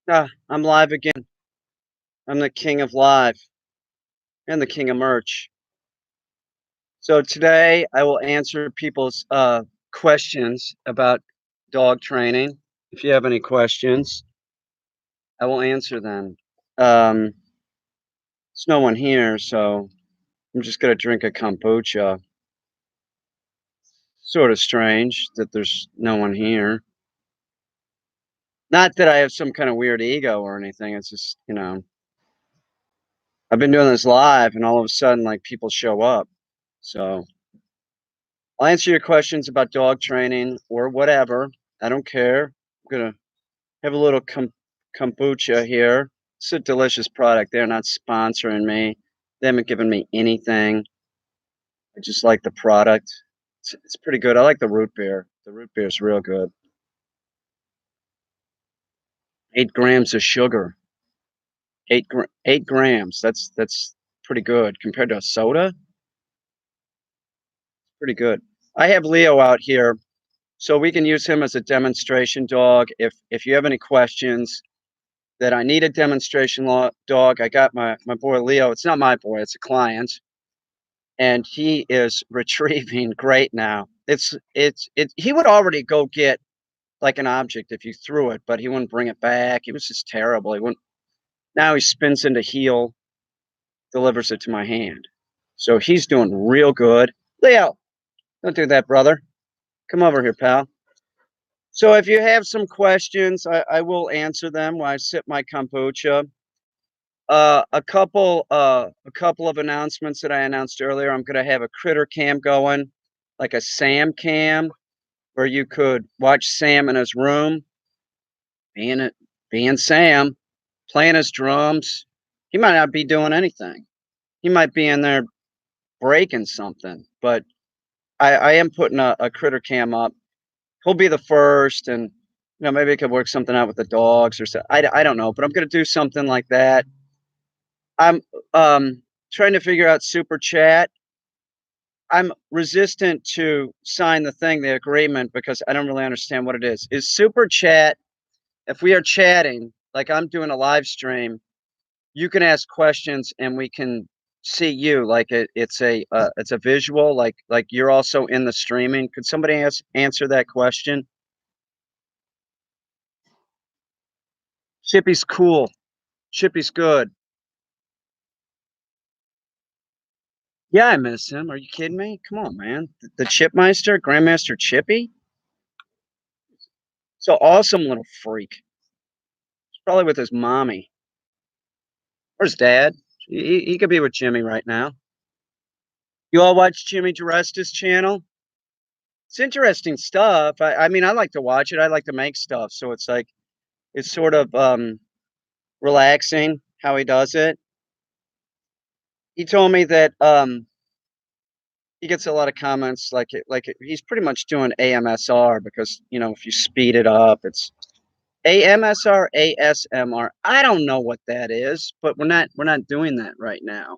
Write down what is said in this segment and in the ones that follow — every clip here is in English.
I'm live again. I'm the king of live and the king of merch. So today I will answer people's questions about dog training. If you have any questions, I will answer them. There's no one here, so I'm just gonna drink a kombucha. Sort of strange that there's no one here. Not that I have some kind of weird ego or anything. It's just, I've been doing this live and all of a sudden like people show up. So I'll answer your questions about dog training or whatever. I don't care. I'm gonna have a little kombucha here. It's a delicious product. They're not sponsoring me. They haven't given me anything. I just like the product. It's pretty good. I like the root beer. The root beer is real good. 8 grams of sugar. 8 grams. That's pretty good compared to a soda. Pretty good. I have Leo out here, so we can use him as a demonstration dog. If you have any questions that I need a demonstration dog. I got my boy Leo. It's not my boy, it's a client, and he is retrieving great now. He would already go get like an object if you threw it, but he wouldn't bring it back. He was just terrible. He wouldn't. Now he spins into heel, delivers it to my hand. So he's doing real good. Leo, don't do that, brother. Come over here, pal. So if you have some questions, I will answer them while I sip my kombucha. A couple of announcements that I announced earlier. I'm gonna have a critter cam going, like a Sam cam, where you could watch Sam in his room, being it being Sam, playing his drums. He might not be doing anything. He might be in there breaking something, but I am putting a critter cam up. He'll be the first, and maybe I could work something out with the dogs or so. I don't know, but I'm gonna do something like that. I'm trying to figure out super chat. I'm resistant to sign the agreement, because I don't really understand what it is. Is super chat, if we are chatting, like I'm doing a live stream, you can ask questions and we can see you, like it's a visual, like you're also in the streaming. Could somebody answer that question? Chippy's cool. Chippy's good. Yeah, I miss him. Are you kidding me? Come on, man. The Chipmeister, Grandmaster Chippy. So awesome little freak. He's probably with his mommy or his dad. He could be with Jimmy right now. You all watch Jimmy DeResta's channel? It's interesting stuff. I mean, I like to watch it. I like to make stuff. So it's like, it's sort of relaxing how he does it. He told me that he gets a lot of comments he's pretty much doing AMSR, because if you speed it up, it's AMSR, ASMR. I don't know what that is, but we're not doing that right now.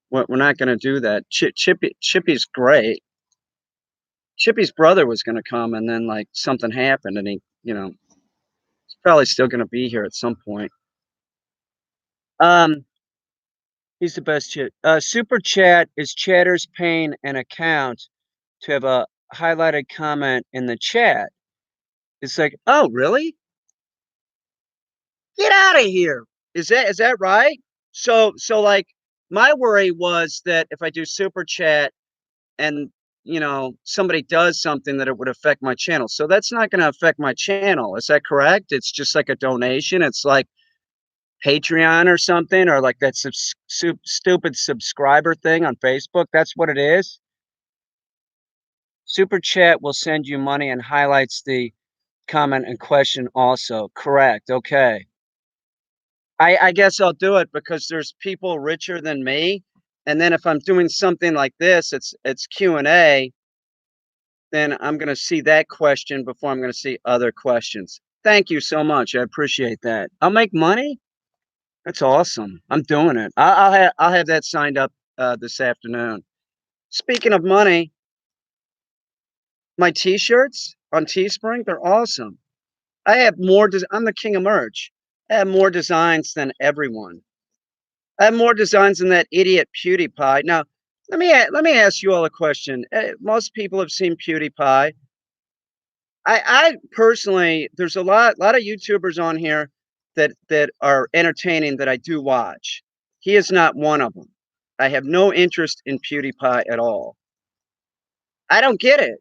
We're not going to do that. Chippy's great. Chippy's brother was going to come, and then like something happened, and he's probably still going to be here at some point. Um, he's the best chat. Super chat is chatters paying an account to have a highlighted comment in the chat. It's like, oh, really? Get out of here. Is that right? So like my worry was that if I do super chat and somebody does something, that it would affect my channel. So that's not going to affect my channel. Is that correct? It's just like a donation. It's like Patreon or something, or like that stupid subscriber thing on Facebook. That's what it is. Super chat will send you money and highlights the comment and question also. Correct. Okay. I guess I'll do it, because there's people richer than me. And then if I'm doing something like this, it's Q&A, then I'm going to see that question before I'm going to see other questions. Thank you so much. I appreciate that. I'll make money. That's awesome. I'm doing it. I'll have that signed up this afternoon. Speaking of money, my T-shirts on Teespring, they're awesome. I have more. I'm the king of merch. I have more designs than everyone. I have more designs than that idiot PewDiePie. Now, let me ask you all a question. Most people have seen PewDiePie. I personally, there's a lot of YouTubers on here that are entertaining that I do watch. He is not one of them. I have no interest in PewDiePie at all. I don't get it.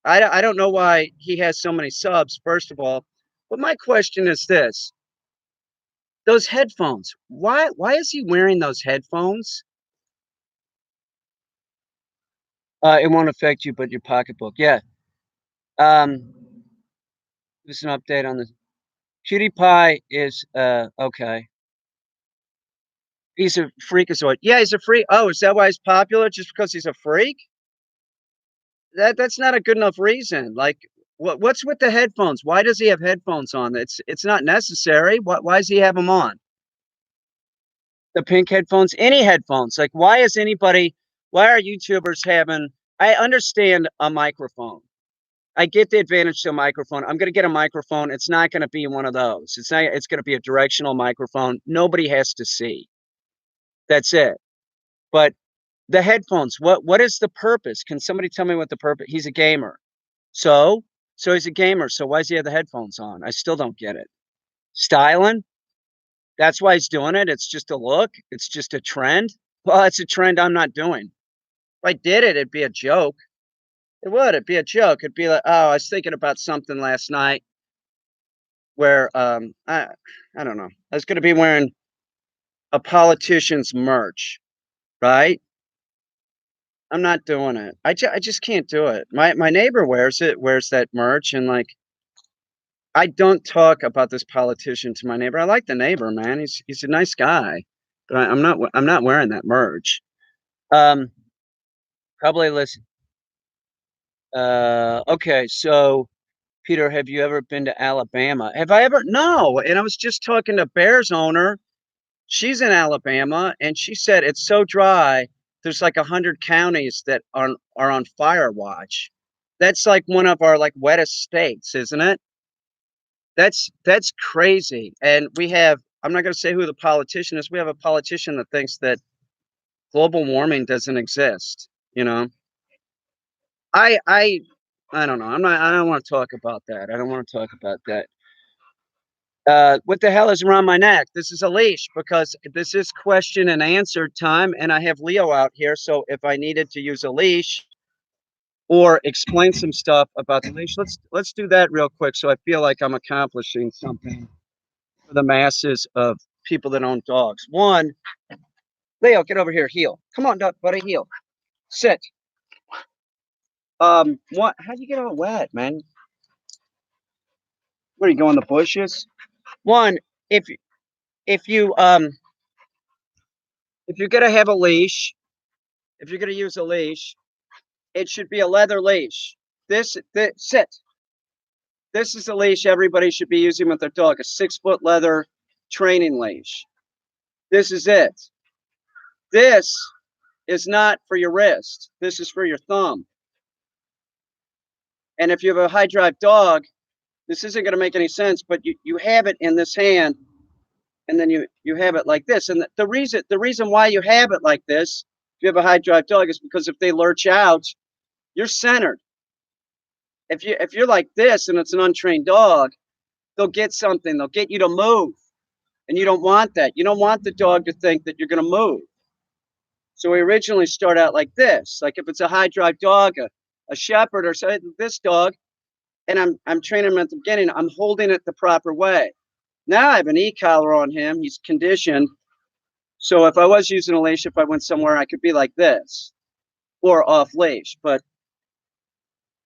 I don't know why he has so many subs, first of all. But my question is this: those headphones. Why is he wearing those headphones? It won't affect you, but your pocketbook. Yeah. Um, just an update on this. PewDiePie is okay. He's a freakazoid. Yeah, he's a freak. Oh, is that why he's popular? Just because he's a freak? That's not a good enough reason. Like, what's with the headphones? Why does he have headphones on? It's not necessary. Why does he have them on? The pink headphones, any headphones. Like, why is anybody? Why are YouTubers having? I understand a microphone. I get the advantage to a microphone. I'm going to get a microphone. It's not going to be one of those. It's not. It's going to be a directional microphone. Nobody has to see. That's it. But the headphones, what is the purpose? Can somebody tell me what the purpose? He's a gamer. So, so he's a gamer. So why does he have the headphones on? I still don't get it. Styling? That's why he's doing it. It's just a look. It's just a trend. Well, it's a trend I'm not doing. If I did it, it'd be a joke. It would. It'd be a joke. It'd be like, oh, I was thinking about something last night where I don't know. I was going to be wearing a politician's merch, right? I'm not doing it. I just can't do it. My neighbor wears it, wears that merch, and like I don't talk about this politician to my neighbor. I like the neighbor, man. He's a nice guy, but I'm not wearing that merch. Um, probably listen. Okay, so Peter, have you ever been to Alabama? Have I ever? No. And I was just talking to Bears owner. She's in Alabama, and she said it's so dry. There's like 100 counties that are on fire watch. That's like one of our like wettest states, isn't it? That's crazy. And we have I'm not going to say who the politician is. We have a politician that thinks that global warming doesn't exist, you know. I I I don't know. I don't want to talk about that. I don't want to talk about that. What the hell is around my neck? This is a leash because this is question and answer time, and I have Leo out here. So if I needed to use a leash or explain some stuff about the leash, let's do that real quick. So I feel like I'm accomplishing something for the masses of people that own dogs. One, Leo, get over here. Heel. Come on, buddy. Heel. Sit. What? How'd you get all wet, man? Where you go in the bushes? One, if if you um if you're gonna have a leash, if you're gonna use a leash, it should be a leather leash. This sit. This is a leash everybody should be using with their dog. A 6-foot leather training leash. This is it. This is not for your wrist. This is for your thumb. And if you have a high drive dog, this isn't going to make any sense, but you have it in this hand, and then you have it like this. And the reason why you have it like this, if you have a high drive dog, is because if they lurch out, you're centered. If you're like this and it's an untrained dog, they'll get something. They'll get you to move, and you don't want that. You don't want the dog to think that you're going to move. So we originally start out like this. Like if it's a high drive dog, a shepherd or something, this dog, and I'm training him at the beginning. I'm holding it the proper way. Now I have an e-collar on him. He's conditioned. So if I was using a leash, if I went somewhere, I could be like this or off leash. But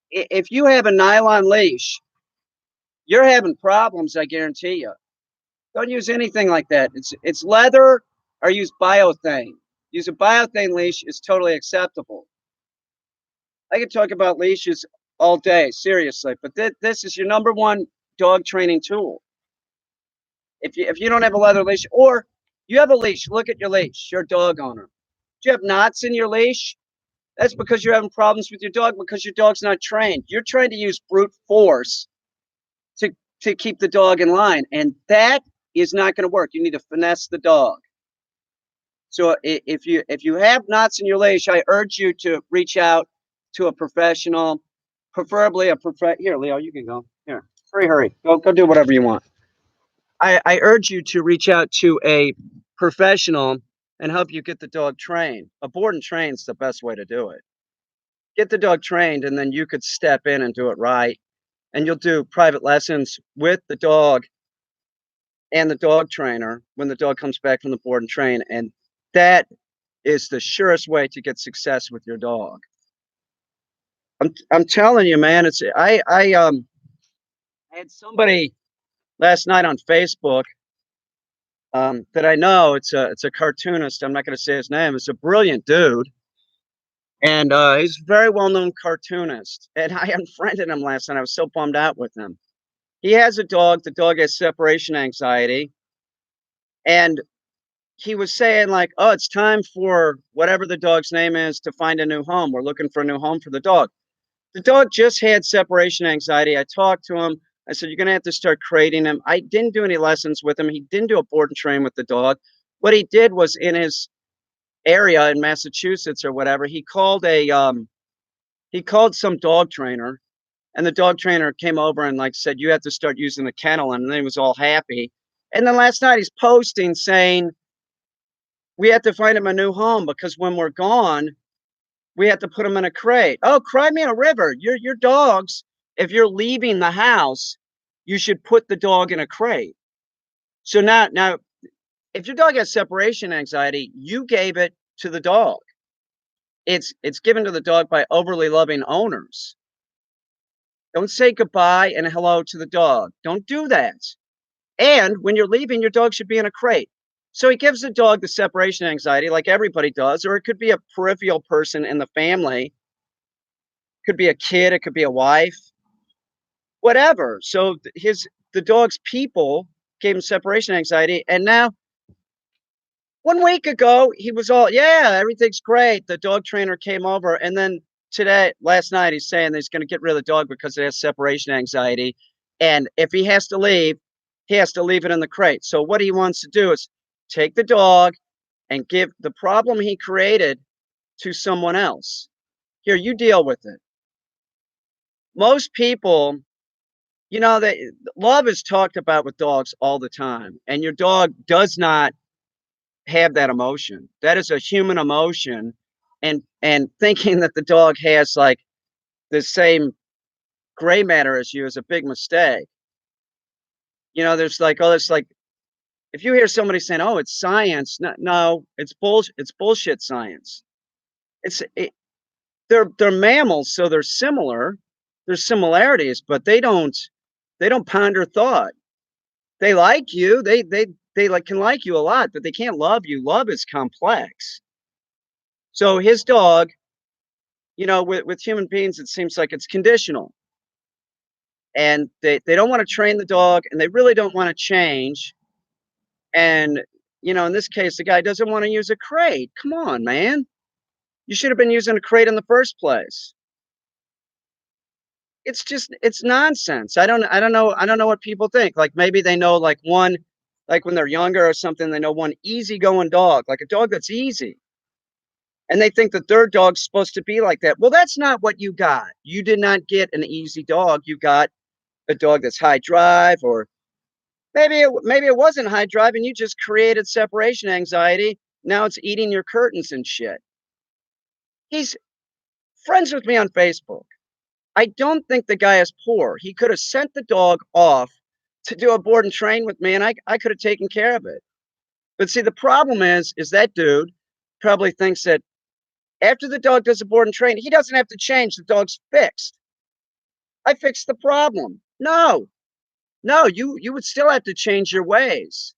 if you have a nylon leash, you're having problems, I guarantee you. Don't use anything like that. It's leather or use biothane. Use a biothane leash is totally acceptable. I could talk about leashes all day, seriously, but this is your number one dog training tool. If you don't have a leather leash or you have a leash, look at your leash. You're a dog owner. Do you have knots in your leash? That's because you're having problems with your dog because your dog's not trained. You're trying to use brute force to to keep the dog in line, and that is not gonna work. You need to finesse the dog. So if you have knots in your leash, I urge you to reach out to a professional, preferably a here, Leo, you can go. Here, hurry. Go do whatever you want. I urge you to reach out to a professional and help you get the dog trained. A board and train is the best way to do it. Get the dog trained, and then you could step in and do it right. And you'll do private lessons with the dog and the dog trainer when the dog comes back from the board and train. And that is the surest way to get success with your dog. I'm telling you, man. It's I had somebody last night on Facebook that I know. It's a cartoonist. I'm not going to say his name. It's a brilliant dude, and he's a very well known cartoonist. And I unfriended him last night. I was so bummed out with him. He has a dog. The dog has separation anxiety, and he was saying like, "Oh, it's time for whatever the dog's name is to find a new home. We're looking for a new home for the dog." The dog just had separation anxiety. I talked to him. I said, "You're gonna have to start creating him." I didn't do any lessons with him. He didn't do a board and train with the dog. What he did was in his area in Massachusetts or whatever, he called some dog trainer, and the dog trainer came over and like said, "You have to start using the kennel," and then he was all happy. And then last night he's posting saying, "We have to find him a new home because when we're gone, we have to put him in a crate." Oh, cry me a river. Your dogs, if you're leaving the house, you should put the dog in a crate. So now if your dog has separation anxiety, you gave it to the dog. It's given to the dog by overly loving owners. Don't say goodbye and hello to the dog. Don't do that. And when you're leaving, your dog should be in a crate. So he gives the dog the separation anxiety like everybody does, or it could be a peripheral person in the family. Could be a kid, it could be a wife, whatever. So the dog's people gave him separation anxiety, and now 1 week ago he was all, "Yeah, everything's great." The dog trainer came over, and then last night, he's saying that he's going to get rid of the dog because it has separation anxiety, and if he has to leave, he has to leave it in the crate. So what he wants to do is take the dog and give the problem he created to someone else. Here, you deal with it. Most people, that love is talked about with dogs all the time, and your dog does not have that emotion. That is a human emotion, and thinking that the dog has like the same gray matter as you is a big mistake. There's like, oh, it's like if you hear somebody saying, "Oh, it's science," no, no, it's bullshit. It's bullshit science. It's it, they're mammals, so they're similar. There's similarities, but they don't ponder thought. They like you. They like can like you a lot, but they can't love you. Love is complex. So his dog, with human beings, it seems like it's conditional. And they don't want to train the dog and they really don't want to change. And, in this case, the guy doesn't want to use a crate. Come on, man. You should have been using a crate in the first place. It's nonsense. I don't know what people think. Like maybe they know like one, like when they're younger or something, they know one easygoing dog, like a dog that's easy. And they think that their dog's supposed to be like that. Well, that's not what you got. You did not get an easy dog. You got a dog that's high drive, or maybe it wasn't high drive and you just created separation anxiety. Now it's eating your curtains and shit. He's friends with me on Facebook. I don't think the guy is poor. He could have sent the dog off to do a board and train with me, and I could have taken care of it. But see, the problem is that dude probably thinks that after the dog does a board and train, he doesn't have to change. The dog's fixed. I fixed the problem. No, no, you would still have to change your ways,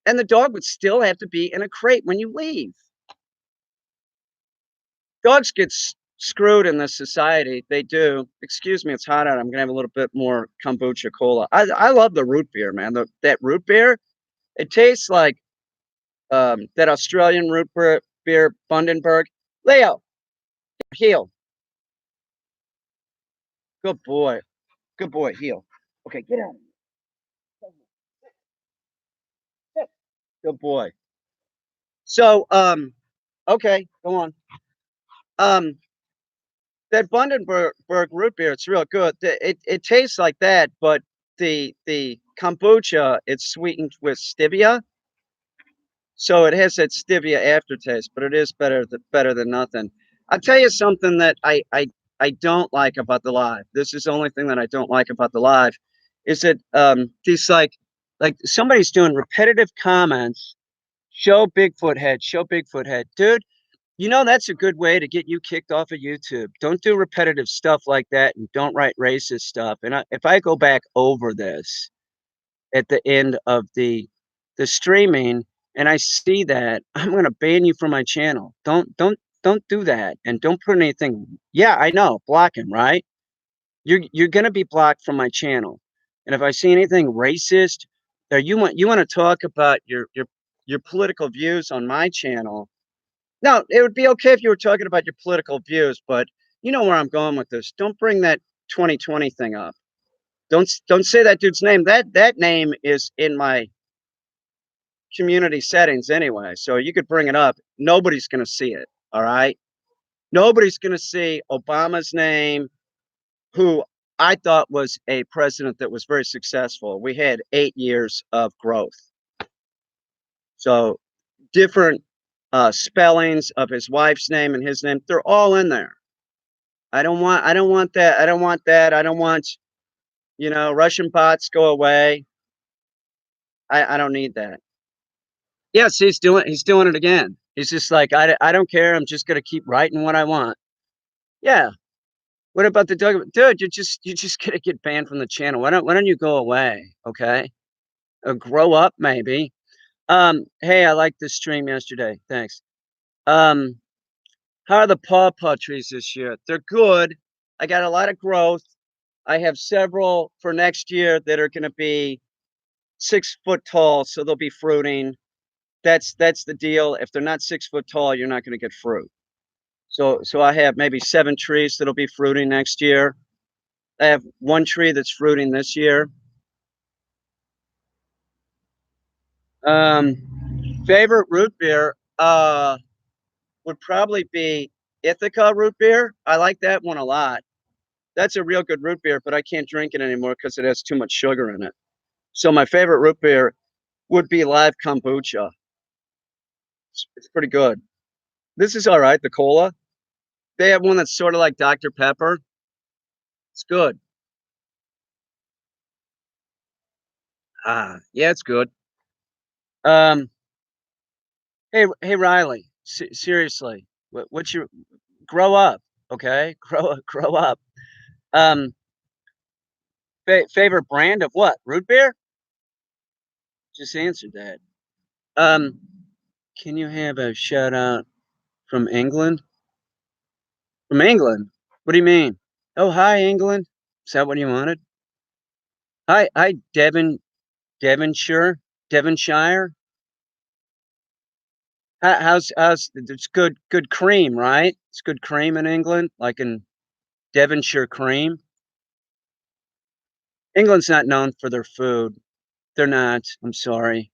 and the dog would still have to be in a crate when you leave. Dogs get screwed in this society. They do. Excuse me, it's hot out. I'm gonna have a little bit more kombucha cola. I love the root beer, man. That root beer, it tastes like that Australian beer, Bundenberg. Leo, heel. Good boy. Good boy. Heel. Okay, get out. Good boy. So, okay, go on. Um, that Bundaberg root beer, it's real good. It tastes like that, but the kombucha, it's sweetened with stevia, so it has that stevia aftertaste, but it is better than nothing. I'll tell you something that I don't like about the live. This is the only thing that I don't like about the live, is that these like somebody's doing repetitive comments. Show Bigfoot head, dude. You know, that's a good way to get you kicked off of YouTube. Don't do repetitive stuff like that, and don't write racist stuff. And if I go back over this at the end of the streaming and I see that, I'm gonna ban you from my channel. Don't do that, and don't put anything. Yeah, I know, block him, right? You're gonna be blocked from my channel. And if I see anything racist, or you want to talk about your political views on my channel, no, it would be okay if you were talking about your political views, but you know where I'm going with this. Don't bring that 2020 thing up. Don't say that dude's name. That name is in my community settings anyway, so you could bring it up. Nobody's going to see it. All right, nobody's going to see Obama's name, who I thought was a president that was very successful. We had 8 years of growth, so different spellings of his wife's name and his name. They're all in there. I don't want that. I don't want that. I don't want, Russian bots go away. I don't need that. Yes, he's doing it again. He's just like, I don't care. I'm just gonna keep writing what I want. Yeah. What about the dog? Dude, you're just gonna get banned from the channel. Why don't you go away? Okay. Or grow up maybe. Hey, I liked this stream yesterday. Thanks. Um, how are the pawpaw trees this year? They're good. I got a lot of growth. I have several for next year that are gonna be 6 foot tall, so they'll be fruiting. That's the deal. If they're not 6 foot tall, you're not gonna get fruit. So I have maybe 7 trees that'll be fruiting next year. I have one tree that's fruiting this year. Favorite root beer would probably be Ithaca root beer. I like that one a lot. That's a real good root beer, but I can't drink it anymore because it has too much sugar in it. So my favorite root beer would be live kombucha. It's pretty good. This is all right. The cola. They have one that's sort of like Dr. Pepper. It's good. Yeah, it's good. Um, hey, Riley. Seriously, what's your grow up? Okay, grow up. Um, favorite brand of what? Root beer? Just answered that. Um, can you have a shout out from England? From England? What do you mean? Oh, hi, England. Is that what you wanted? Hi, Devonshire. How's it's good cream, right? It's good cream in England, like in Devonshire cream. England's not known for their food. They're not. I'm sorry.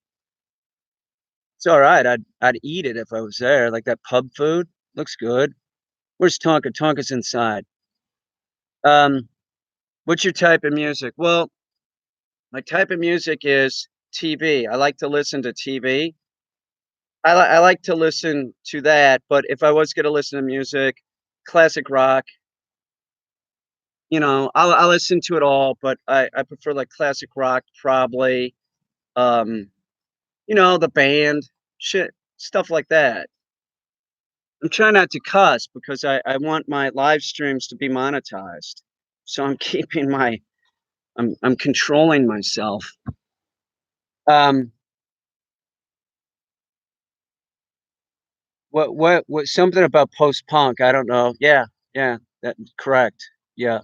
It's all right. I'd eat it if I was there. Like that pub food looks good. Where's Tonka? Tonka's inside. Um, what's your type of music? Well, my type of music is TV. I like to listen to TV. I like to listen to that, but if I was going to listen to music, classic rock, I'll listen to it all, but I prefer like classic rock probably. Um, the band, shit, stuff like that. I'm trying not to cuss because I want my live streams to be monetized. So I'm keeping I'm controlling myself. Um, what something about post punk? I don't know. Yeah, that correct. Yeah.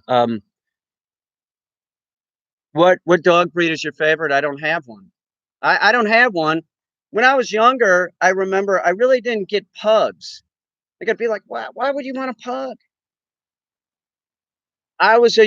What dog breed is your favorite? I don't have one. I don't have one. When I was younger, I remember I really didn't get pugs. Like I'd be like, why would you want a pug? I was a